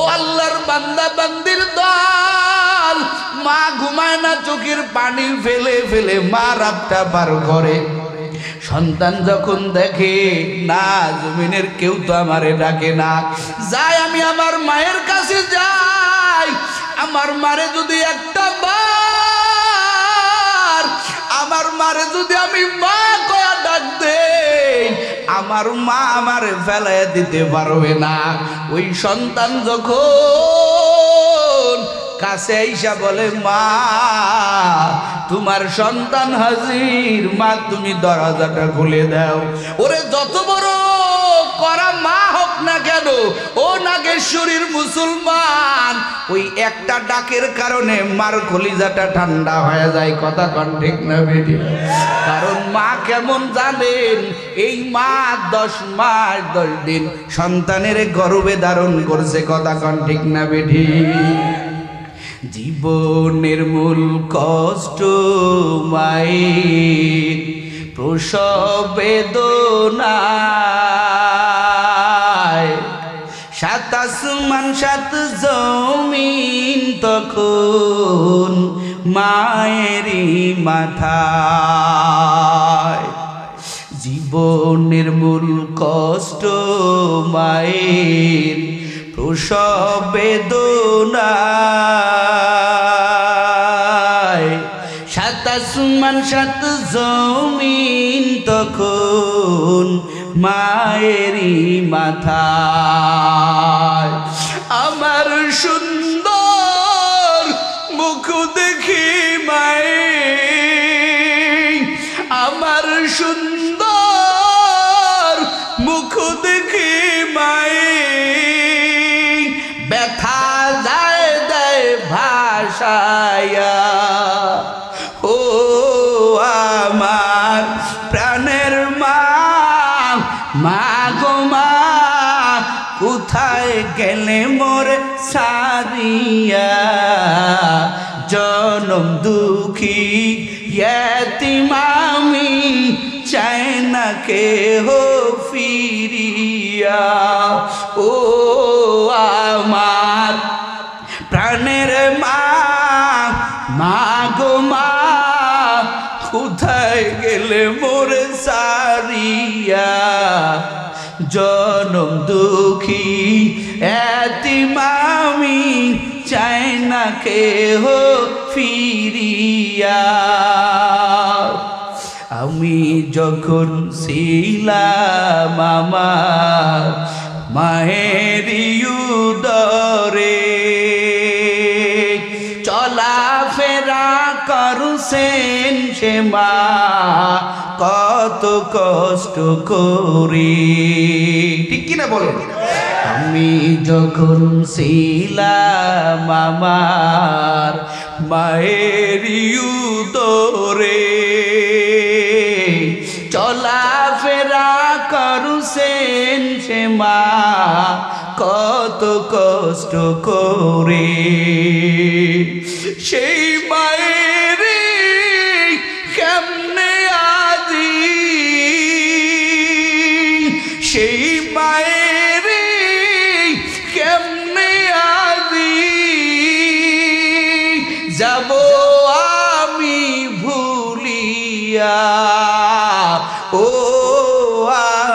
ও আল্লাহর বান্দা বান্দির দল, মা ঘুমায় না, চোখের পানি ফেলে ফেলে মা রাতটা পার করে। সন্তান যখন দেখে না জমিনের কেউ তো আমারে ডাকে না, যাই আমি আমার মায়ের কাছে যাই, আমার মারে যদি একটা বার আমার মারে যদি আমি মা কয়া ডাক দেই, আমার মা আমারে ফেলাইয়া দিতে পারবে না। ওই সন্তান যখন কাছে আইসা বলে মা তোমার সন্তান হাজির, মা তুমি দরজাটা খুলে দাও। ওরে যত বড় করা মা হোক না কেন, ও নাগেশ্বরীর মুসলমান, ওই একটা ডাকের কারণে মার কলিজাটা ঠান্ডা হয়ে যায়। কথা কন ঠিক না বেটি? কারণ মা কেমন জানেন, এই মা 10 মাস 10 দিন সন্তানের গর্ভে ধারণ করছে। কথা কন ঠিক না বেটি? জীবনের মূল কষ্ট মায়ের প্রসব বেদনায়, 7 আসমান 7 জমিন তখন মায়েরই মাথায়। জীবনের মূল কষ্ট মায়ের প্রসব বেদনায়, 7 আসমান 7 জমিন তখন মায়েরই মাথায়। আমার সুন্দর মুখ দেখি মায়ে, আমার সুন্দর মুখ দেখি মায়ে, ব্যথা যায় দেয় ভাষায়া। ও আমার প্রাণের মা, মা গো মা কোথায় গেলে মোরে সারিয়া, জনম দুঃখী ইয়তিম আমি চাই না কেহ ফিরিয়া। ও আমার প্রাণের মা, মা গো মা কোথায় গেলে মোরে সারিয়া, জনম দুঃখী এতিম আমি চাই না কেহ ফিরিয়া। আমি যখন ছিলাম আমার মায়েরই উদরে, চলাফেরা করছেন সে মা কত কষ্ট করে। ঠিক কিনা বলেন? আমি যখন ছিলাম আমার মায়েরই উদরে, চলাফেরা করছেন সে মা কত কষ্ট করে। সেই মায়ের কেমনে আজি, সেই মায়ের কেমনে আজি যাব আমি ভুলিয়া। ও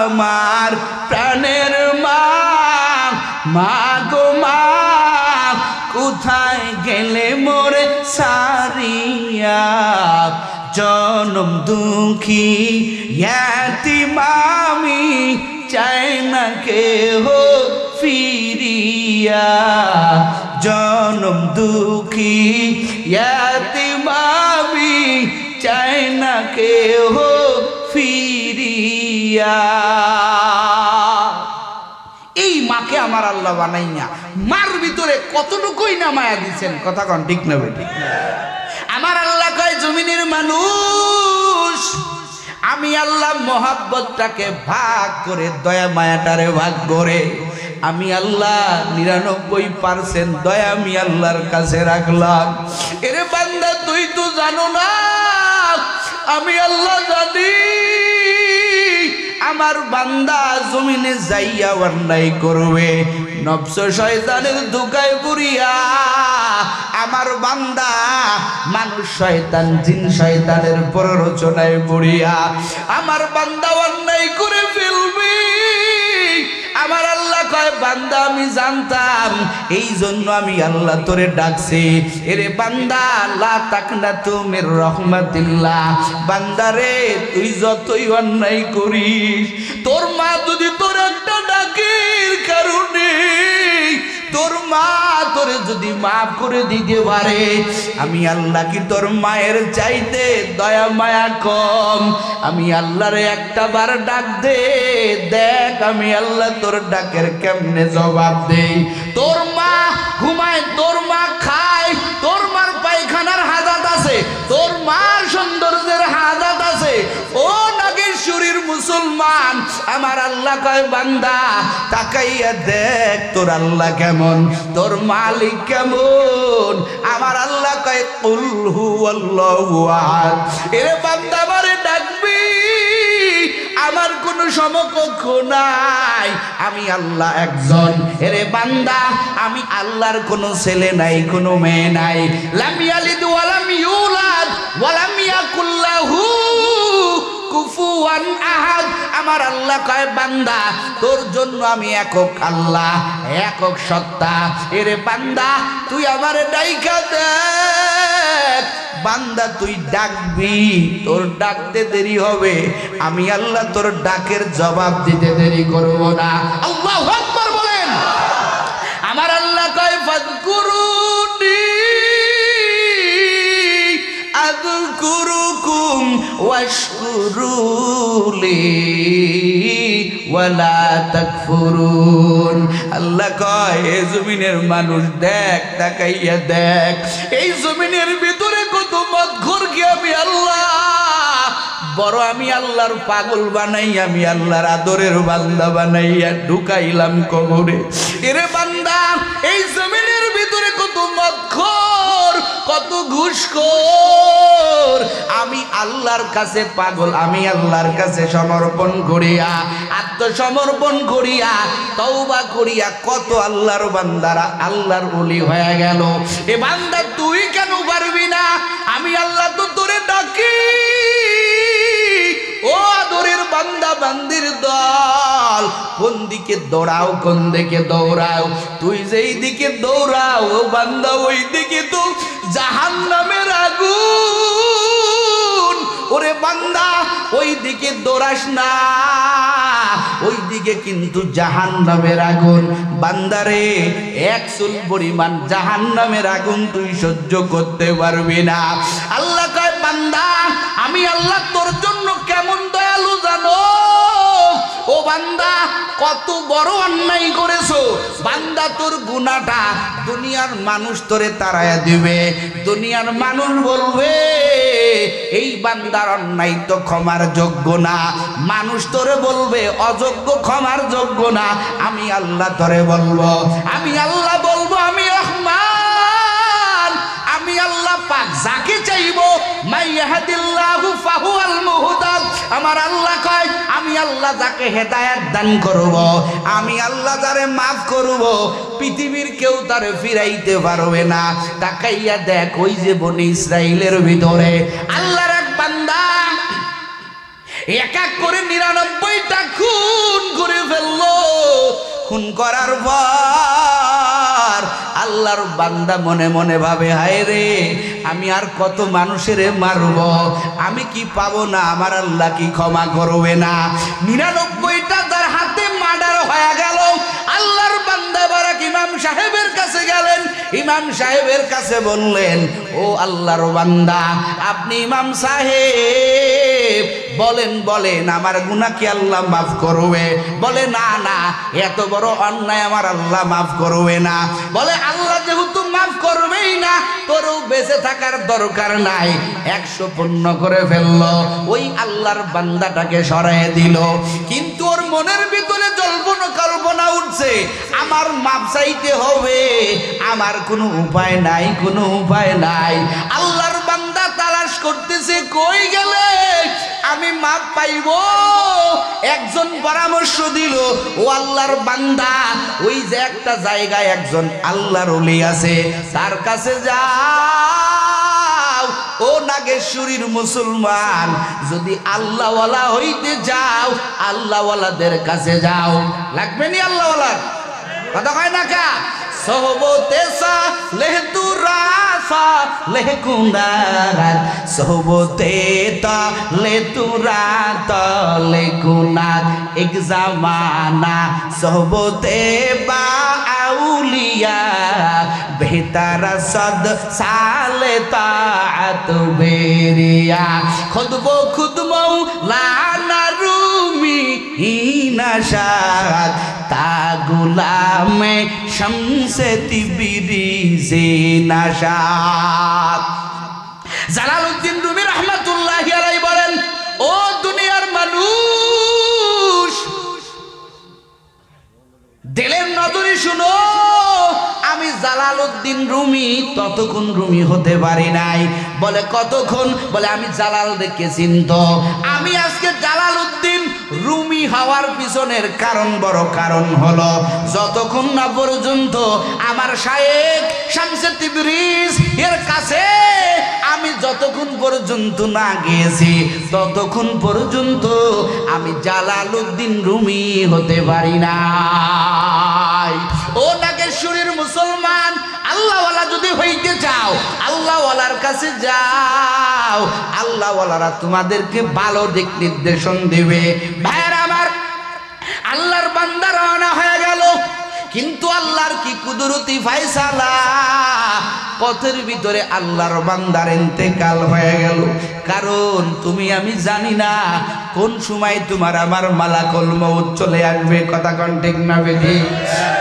আমার প্রাণের মা, মা গো মা কোথায় গেলে মোরে সারিয়া, জনম দুঃখী ইয়তিম আমি চাই না কেহ ফিরিয়া, জনম দুঃখী ইয়তিম আমি চাই না কেহ ফিরিয়া। এই মাকে আমার আল্লাহ বানাই না, মার ভিতরে কতটুকুই না মায়া দিচ্ছেন। কথা কন ঠিক না ঠিক না? আমার আল্লাহ কয় জমিনের মানুষ, আমি আল্লাহ মহাব্বতটাকে ভাগ করে, দয়া মায়াটারে ভাগ করে আমি আল্লাহ 99% দয়া আমি আল্লাহর কাছে রাখলাম। এরে বান্দা তুই তো জানো না, আমি আল্লাহ জানি। আমার বান্দা জমিনে যাইয়া অন্যায় করবে, নফস শয়তানের ধোঁকায় পড়িয়া আমার বান্দা মানুষ শয়তান জিন শয়তানের প্ররোচনায় পড়িয়া আমার বান্দা অন্যায় করে ফেলবে। আমার আল্লাহ কয় বান্দা আমি জানতাম, এই জন্য আমি আল্লাহ তোরে ডাকছি। এরে বান্দা লা তাকনাতু মির রাহমাতিল্লাহ, বান্দা রে তুই যতই অন্যায় করিস, তোর মা যদি তোর একটা ডাকের কারণে তোর মা তোরে যদি মাফ করে দিতে পারে, আমি আল্লাহ কি তোর মায়ের চাইতে দয়া মায়া কম? আমি আল্লাহরে একটা বার ডাক দে, দেখ আমি আল্লাহ তোর ডাকের কেমনে জবাব দেই। তোর মা ঘুমায়, তোর মা খায়, তোর মার পায়খানার হাজাত আছে, তোর মার সৌন্দর্যের হাজাত আছে। ও নাগেশ্বরীর মুসলমান, আমার আল্লাহ কয় বান্দা তাকাইয়া দেখ তোর আল্লাহ কেমন, তোর মালিক কেমন। আমার আল্লাহ কয় কুল হুয়াল্লাহু আহাদ। এরে বান্দা আমারে ডাকবি, আমার কোনো সমকক্ষ নাই, আমি আল্লাহ একজন। এরে বান্দা আমি আল্লাহর কোনো ছেলে নাই, কোনো মেয়ে নাই। লাম ইয়ালিদ ওয়া লাম ইউলাদ ওয়া লাম ইয়াকুল লাহু কুফুয়ান আহাদ। আমার আল্লাহ কয় বান্দা তোর জন্য আমি একক আল্লাহ, একক সত্তা। এরে বান্দা তুই আমারে ডাইকা দেখ। বান্দা তুই ডাকবি, তোর ডাকতে দেরি হবে, আমি আল্লাহ তোর ডাকের জবাব দিতে দেরি করব না। আল্লাহু আকবার বলেন। আমার আল্লাহ কয় ফাযকুরুনি আযকুরুকুম ওয়াশকুরুলি ওয়ালা তাকফুরুন। আল্লাহ কয় এই জমিনের মানুষ দেখ, তাকাইয়া দেখ, এই জমিনের ভিতরে কত মদখোরকে আমি আল্লাহ বড়, আমি আল্লাহর পাগল বানাই, আমি আল্লাহর আদরের বান্দা বানাইয়া ঢুকাইলাম কবরে। এরে বান্দা এই জমিনের ভিতরে কত মদখোর, কত ঘুষখোর, আমি আল্লাহর কাছে পাগল, আমি আল্লাহর কাছে সমর্পণ করিয়া, আত্মসমর্পণ করিয়া, তওবা করিয়া কত আল্লাহর বান্দারা আল্লাহর ওলি হয়ে গেল। এ বান্দা তুই কেন পারবি না? আমি আল্লাহ তো তোরে ডাকি। ও আদরের বান্দা বান্দির দল, কোন দিকে দৌড়াও, কোন দিকে দৌড়াও? তুই যেই দিকে দৌড়াও ও বান্দা, ওই দিকে তো জাহান্নামের আগুন। ওরে বান্দা ওই দিকে দৌড়াস না, ওই দিকে কিন্তু জাহান্নামের আগুন। বান্দারে এক চুল পরিমাণ জাহান্নামের আগুন তুই সহ্য করতে পারবি না। আল্লাহ কয় বান্দা আমি আল্লাহ তোর জন্য কেমন দয়ালু জানো? ও বান্দা কত বড় অন্যায় করেছো, বান্দা তোর গুনাহটা দুনিয়ার মানুষ তোরে তাড়াইয়া দিবে। দুনিয়ার মানুষ বলবে এই বান্দার অন্যায় তো ক্ষমার যোগ্য না, মানুষ তোরে বলবে অযোগ্য, ক্ষমার যোগ্য না। আমি আল্লাহ তোরে বলবো, আমি আল্লাহ বলবো আমি রহমান, আমি আল্লাহ পাক যাকে চাইবো মাইয়াহদিল্লাহু ফাহুয়াল মুহতাদ। আমার আল্লাহ কয় আমি আল্লাহ যাকে হেদায়েত দান করব, আমি আল্লাহ যারে মাফ করব, পৃথিবীর কেউ তারে ফিরাইতে পারবে না। তাকাইয়া দেখ ওই যে বনি ইসরাইলের ভিতরে আল্লাহর এক বান্দা এক এক করে 99টা খুন করে ফেললো। খুন করার পর আল্লাহর বান্দা মনে মনে ভাবে হায় রে, আমি আর কত মানুষের মারব, আমি কি পাবো না? আমার আল্লাহ কি ক্ষমা করবে না? 99টা তার হাতে মার্ডার হয়ে গেল। আল্লাহর বান্দা বারাক ইমাম সাহেবের কাছে গেলেন। ইমাম সাহেবের কাছে বললেন ও আল্লাহর বান্দা, আপনি ইমাম সাহেব বলেন বলেন আমার গুনাহ কি আল্লাহ মাফ করবে? বলে না না, এত বড় অন্যায় আমার আল্লাহ মাফ করবে না। বলে আল্লাহ যেহেতু মাফ করবেই না, তোরও বেঁচে থাকার দরকার নাই। 100 পূর্ণ করে ফেললো, ওই আল্লাহর বান্দাটাকে সরাইয়ে দিল। কিন্তু ওর মনের ভিতরে জল্পনা কল্পনা উঠছে, আমার মাপ চাইতে হবে, আমার কোনো উপায় নাই, কোনো উপায় নাই। আল্লাহর বান্দা তালাশ করতেছে, কই গেলে? আমি মাপ পাইব। একজন পরামর্শ দিল, ও আল্লাহর বান্দা, ওই যে একটা জায়গায় একজন আল্লাহর ওলি আছে, তার কাছে যাও। ও নাগেশ্বরীর মুসলমান, যদি আল্লাহওয়ালা হইতে যাও, আল্লাহওয়ালাদের কাছে যাও। লাগবে নি আল্লাহওয়ালার কথা কয় না কা? সোহবতে সালেহ তুরাসা লেহ কুনাত, সোহবতে তালে তুরাত লে কুনাত, এক জামানা সোহবতে বা আউলিয়া বেহতারা সদ সালে তাআত বেরিয়া, খুদব খুদ মৌলানা রুমি হিনাশাত, তা গুলামে শামসে তিবরিজে নাশাত। জালালউদ্দিন রুমি রাহমাতুল্লাহি আলাইহি বলেন, ও দুনিয়ার মানুষ, দিলের নজরে শুনো, আমি জালালউদ্দিন রুমি ততক্ষণ রুমি হতে পারি নাই। বলে কতক্ষণ? বলে আমি জালাল দেখেছি তো। আমি আজকে জালালউদ্দিন রুমি হওয়ার পিছনের কারণ, বড় কারণ হলো, যতক্ষণ না পর্যন্ত আমার শায়েখ শামসে তিবরিজ এর কাছে আমি যতক্ষণ পর্যন্ত না গিয়েছি, ততক্ষণ পর্যন্ত আমি জালালউদ্দিন রুমি হতে পারি না। ও নাগেশ্বরীর মুসলমান, আল্লাহওয়ালা যদি হইতে চাও, আল্লাহওয়ালার কাছে যাও। আল্লাহওয়ালারা তোমাদেরকে ভালো দিক নির্দেশন দেবে। ভাইরা আমার, আল্লাহর বান্দা রওনা হয়ে গেল, কিন্তু আল্লাহর কি কুদরতি ফায়সালা, পথের ভিতরে আল্লাহর বান্দার ইন্তেকাল হয়ে গেল। কারণ তুমি আমি জানি না কোন সময় তোমার আমার মালাকুল মউত চলে আসবে। কথা কোন ঠিক না বেদি?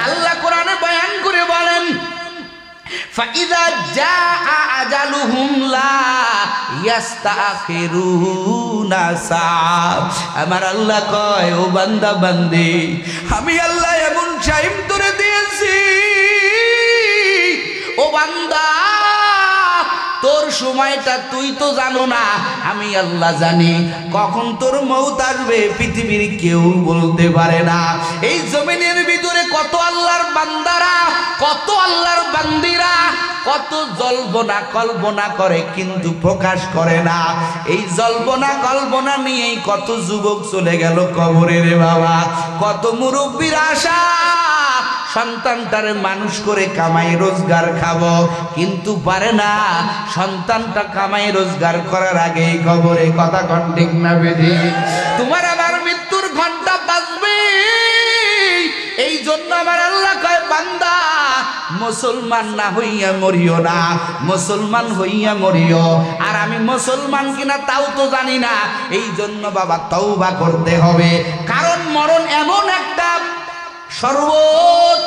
আল্লাহ কোরআনে বয়ান করে বলেন, ফাইদা জাআ আজালুহুম লা ইস্তাখিরুনা সা। আমার আল্লাহ কয়, ও বান্দা বান্দি, আমি আল্লাহ এমন টাইম তোরে দিয়েছি, ও বান্দা, তোর সময়টা তুই তো জানো না, আমি আল্লাহ জানি। কখন তোর মউত আসবে পৃথিবীর কেউ বলতে পারে না। এই জমিনের ভিতরে কত আল্লাহর বান্দারা, কত আল্লাহর বান্দিরা কত জল্পনা কল্পনা করে, কিন্তু প্রকাশ করে না। এই জল্পনা কল্পনা নিয়েই কত যুবক চলে গেল কবরে রে বাবা। কত মুরব্বীর আশা সন্তানটারে মানুষ করে কামাই রোজগার খাবো, কিন্তু পারে না। সন্তানটা কামাই রোজগার করার আগেই কবরে। কথা কোন ঠিক না বেদি? তোমার আমার মৃত্যুর ঘন্টা বাজবে। এই জন্য আমার আল্লাহ কয়, বান্দা, মুসলমান না হইয়া মরিও না, মুসলমান হইয়া মরিও। আর আমি মুসলমান কিনা তাও তো জানি না। এই জন্য বাবা তওবা করতে হবে। কারণ মরণ এমন একটা শরবত,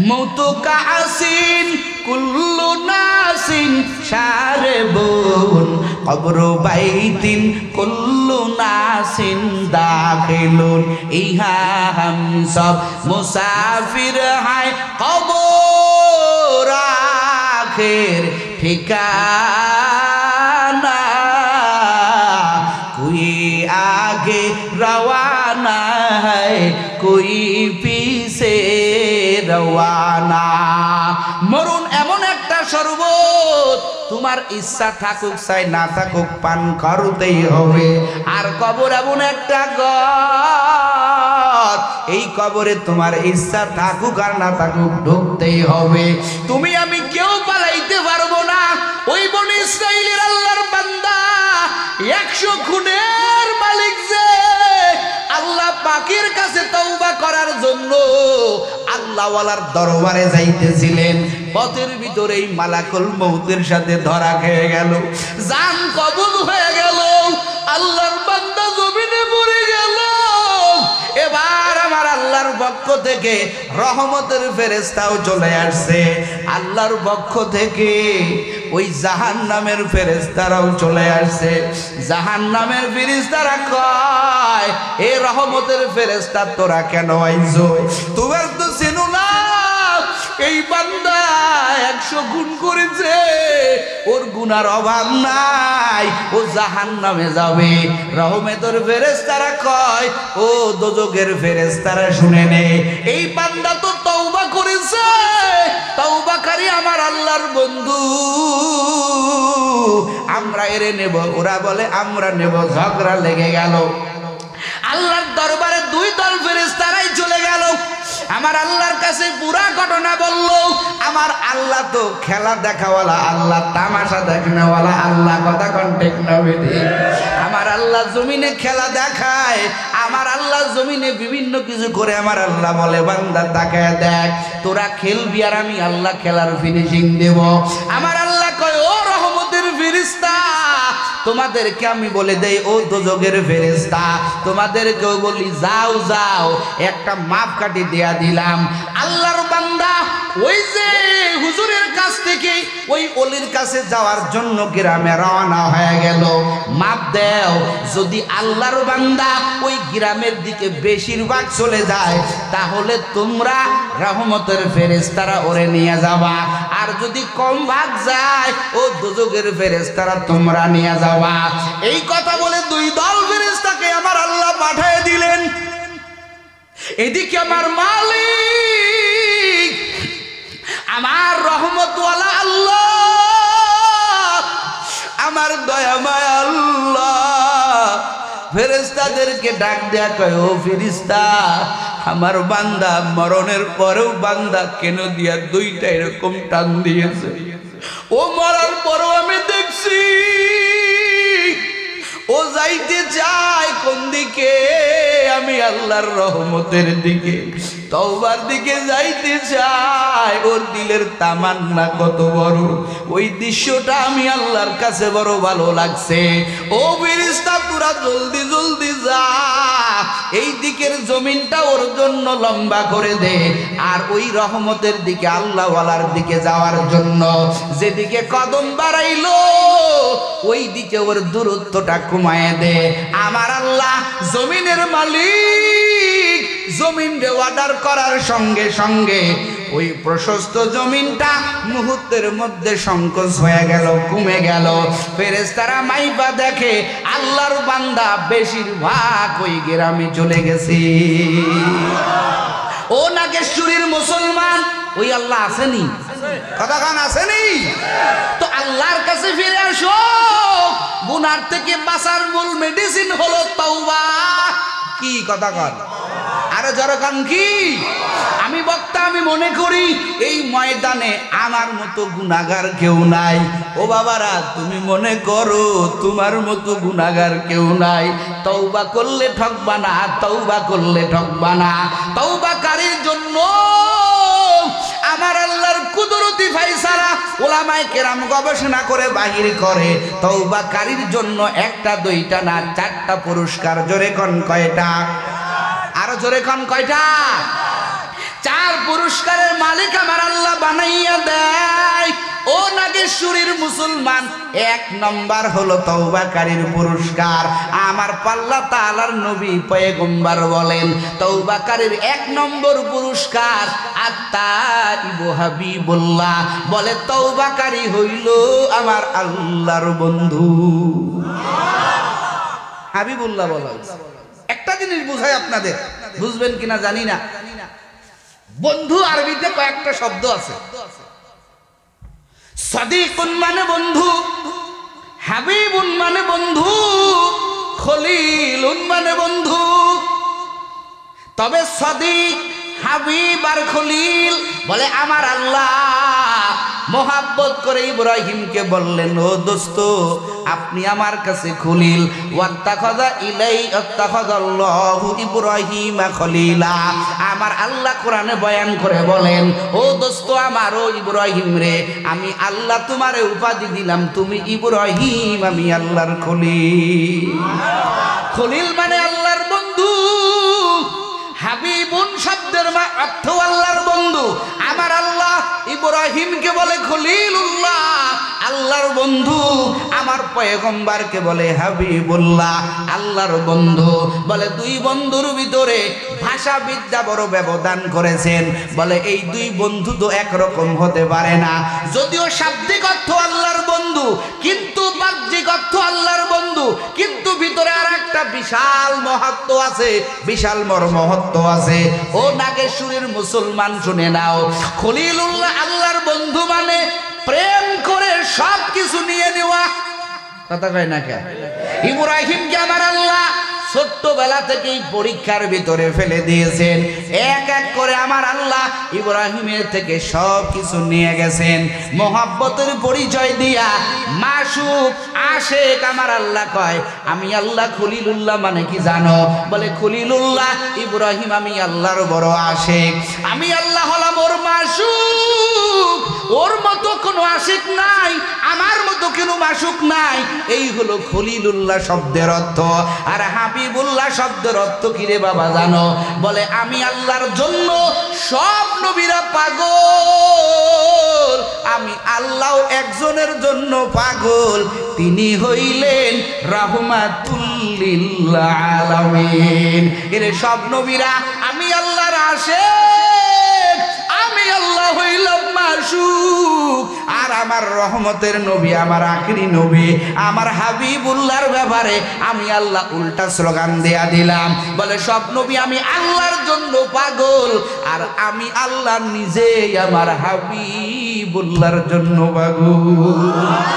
মৌতুকা আসিন কুল্লু নাসিন শারবুন, কবর বাইতিন কুল্লু নাসিন দাখিলুন, ইহা হাম সব মুসাফির হায় কবর আখির ঠিকানা, কোই আগে রওয়ানা হ্যায় কোই পিছে রওয়ানা। মরণ এমন একটা শরবত, তোমার ইচ্ছা থাকুক চাই না থাকুক পান করতেই হবে। আর কবর এমন একটা ঘর, এই কবরে তোমার ইচ্ছা থাকুক আর না থাকুক ঢুকতেই হবে। তুমি আমি কেউ পালাইতে পারবো না। ওই বনি ইসরাইলের আল্লাহর বান্দা 100 খুনের মালিক যে আল্লাহ পাকের কাছে তওবা করার জন্য আল্লাহওয়ালার দরবারে যাইতেছিলেন, পথের ভিতরেই মালাকুল মউতের সাথে ধরা খেয়ে গেল, জান কবজ হয়ে গেল, আল্লাহর বান্দা জমিনে পড়ে গেল। এবার আমার আল্লাহর পক্ষ থেকে রহমতের ফেরেশতাও চলে আসছে। আল্লাহর পক্ষ থেকে ওই জাহান্নামের ফেরেশতারাও চলে আসছে। জাহান্নামের ফেরেশতারা কয়, এ রহমতের ফেরেশতা তোরা কেন আইছো? তোমার তো চেনো না এই বান্দা 100 গুণ করেছে, ওর গুনার অভাব নাই, ও জাহান্নামে যাবে। রহমতের ফেরেশতারা কয়, ও দোজখের ফেরেশতারা শুনে নে, এই বান্দা তো তওবা করেছে, তওবাকারী আমার আল্লাহর বন্ধু, আমরা এরে নেব। ওরা বলে আমরা নেব। ঝগড়া লেগে গেল। আল্লাহর দরবারে 2 দল ফেরেশতারাই চলে গেল। আমার আল্লাহর কাছে পুরা ঘটনা বলল। আমার আল্লাহ তো খেলা দেখাওয়ালা আল্লাহ, তামাশা দেখানোওয়ালা আল্লাহ, কথা কন্টেক নবে। আমার আল্লাহ জমিনে খেলা দেখায়, আমার আল্লাহ জমিনে বিভিন্ন কিছু করে। আমার আল্লাহ বলে, বান্দা তাকায় দেখ, তোরা খেলবি আর আমি আল্লাহ খেলার ফিনিশিং দেব। আমার আল্লাহ কয়, ও রহমতের ফেরেশতা, তোমাদেরকে আমি বলে দেই, ও দোজখের ফেরেশতা, তোমাদেরকেও বলি, যাও যাও, একটা মাপকাঠি দেয়া দিলাম। আল্লাহর বান্দা ওই যে হুজুরের কাছ থেকে ওই অলির কাছে যাওয়ার জন্য গ্রামে রওনা হয়ে গেল। মাপ দাও, যদি আল্লাহর বান্দা ওই গ্রামের দিকে বেশিরভাগ চলে যায়, তাহলে তোমরা রহমতের ফেরেশতারা ওরে নিয়ে যাবা, আর যদি কম ভাগ যায়, ও দোজখের ফেরেশতারা তোমরা নিয়ে যাবা। এই কথা বলে 2 দল ফেরেশতাকে আমার আল্লাহ পাঠিয়ে দিলেন। এদিকে আমার মালিক, আমার রহমতওয়ালা আল্লাহ, আমার দয়াময় আল্লাহ ফেরেশতাদেরকে ডাক দেয়া কয়, ও ফেরেশতা, আমার বান্দা মরণের পরেও বান্দা কেন দিয়া 2টা এরকম টান দিয়েছে। ও মরার পরেও আমি দেখছি ও যাইতে চায় কোন দিকে? আমি আল্লাহর রহমতের দিকে, তওবার দিকে যাইতে চায়। ওর দিলের তামান্না কত বড়, ওই দৃশ্যটা আমি আল্লাহর কাছে বড় ভালো লাগছে। ও ফেরেশতা, তোরা জলদি জলদি যা, এই দিকের জমিনটা ওর জন্য লম্বা করে দে, আর ওই রহমতের দিকে আল্লাহওয়ালার দিকে যাওয়ার জন্য যেদিকে কদম বাড়াইলো ওই দিকে ওর দূরত্বটা কমায় দে। আমার আল্লাহ জমিনের মালিক, জমিনকে অর্ডার করার সঙ্গে সঙ্গে ওই প্রশস্ত জমিনটা মুহূর্তের মধ্যে সংকোচ হয়ে গেল, কমে গেল। ফেরেশতারা মাইপা দেখে আল্লাহর বান্দা বেশিরভাগ ওই গ্রামে চলে গেছে। ও নাগেশ্বরীর মুসলমান, ওই আল্লাহ আসেনি? কতক্ষণ আসেনি? তো আল্লাহর কাছে ফিরে আসো। গুনার থেকে বাঁচার মূল মেডিসিন হলো তওবা। কি কথা কন? আরে জরকান কি? আমি বক্তা, আমি মনে করি এই ময়দানে আমার মতো গুনাহগার কেউ নাই। ও বাবারা, তুমি মনে করো তোমার মতো গুনাহগার কেউ নাই। তওবা করলে ঠকবা না, তওবা করলে ঠকবা না। তওবাকারীর জন্য আমার আল্লাহর কুদরতি ফায়সালা উলামায়ে কেরাম গবেষণা করে বাহির করে, তওবাকারীর জন্য 1টা 2টা না 4টা পুরস্কার। জোরে কোন কয়টা? আরো জোরে কোন কয়টা? 4 পুরস্কারের মালিক আমার আল্লাহ বানাইয়া দেয়। ও নাগেশ্বরীর মুসলমান, 1 নম্বর হলো তওবাকারীর পুরস্কার। আমার আল্লাহ তাআলার নবী পয়গম্বর বলেন, তওবাকারীর 1 নম্বর পুরস্কার আত-তাইবু হাবিবুল্লাহ, বলে তওবাকারী হইল আমার আল্লাহর বন্ধু। হাবিবুল্লাহ বলেন। একটা জিনিস বুঝাই আপনাদের, বুঝবেন কিনা জানি না। বন্ধু আরবিতে কয়েকটা শব্দ আছে। সাদিকুন মানে বন্ধু, হাবিবুন মানে বন্ধু, খলিলুন মানে বন্ধু। তবে সাদিক, হাবিব আর খলিল বলে আমার আল্লাহ মোহাব্বত করে ইব্রাহিমকে বললেন, ও দোস্ত আপনি আমার কাছে খলিল। ওয়াত্তাখাযা আল্লাহু ইব্রাহিমা খলিলা। আমার আল্লাহ কোরআনে বয়ান করে বলেন, ও দোস্ত আমার, ও ইব্রাহিম রে, আমি আল্লাহ তোমারে উপাধি দিলাম, তুমি ইব্রাহিম, আমি আল্লাহর খলিল। খলিল মানে আল্লাহর বন্ধু। হাবিবুন শব্দের অর্থ আল্লাহর বন্ধু। আমার আল্লাহ ইব্রাহিমকে বলে খলিলুল্লাহ, আল্লাহর বন্ধু আমার পয়গম্বরকে বলে হাবিবুল্লাহ, আল্লাহর বন্ধু। বলে দুই বন্ধুর ভিতরে ভাষা বিদ্যা বড় ব্যবধান করেছেন। বলে এই দুই বন্ধু তো একরকম হতে পারে না, যদিও শাব্দিক অর্থ আল্লাহর বন্ধু, কিন্তু বাহ্যিক অর্থ আল্লাহর বন্ধু, কিন্তু ভিতরে আর একটা বিশাল মহত্ব আছে, বিশাল মহত্ব আছে। ও নাগেশ্বরীর মুসলমান শুনে নাও, খলিলুল্লাহ আল্লাহর বন্ধু মানে প্রেম করে সব কিছু নিয়ে নেওয়া। কথা কয় না কে? ইব্রাহিমকে আমার আল্লাহ ছোট্টবেলা থেকেই পরীক্ষার ভিতরে ফেলে দিয়েছেন। এক এক করে আমার আল্লাহ ইব্রাহিমের থেকে সব কিছু নিয়ে গেছেন। মোহাব্বতের পরিচয় দিয়া মাসুক আশেক আমার আল্লাহ কয় আমি আল্লাহ খলিলুল্লাহ মানে কি জানো? বলে খলিলুল্লাহ ইব্রাহিম আমি আল্লাহর বড় আশেক, আমি আল্লাহ হলাম ওর মাসুক, ওর মতো কোনো আশিক নাই, আমার মতো কোনো মাসুক নাই। এই হলো খলিলুল্লাহ শব্দের অর্থ। আর হাবিবুল্লাহ শব্দের অর্থ কি রে বাবা জানো? বলে আমি আল্লাহর জন্য সব নবীরা পাগল, আমি আল্লাহ একজনের জন্য পাগল, তিনি হইলেন রাহমাতুল লিল আলামিন। এর সব নবীরা আমি আল্লাহর আশিক, আমি আল্লাহ হইলাম মাসুক। আর আমার রহমতের নবী, আমার আখেরি নবী, আমার হাবিবুল্লাহর ব্যাপারে আমি আল্লাহ উল্টা স্লোগান দেয়া দিলাম। বলে সব নবী আমি আল্লাহর জন্য পাগল, আর আমি আল্লাহ নিজেই আমার হাবিবুল্লাহর জন্য পাগল।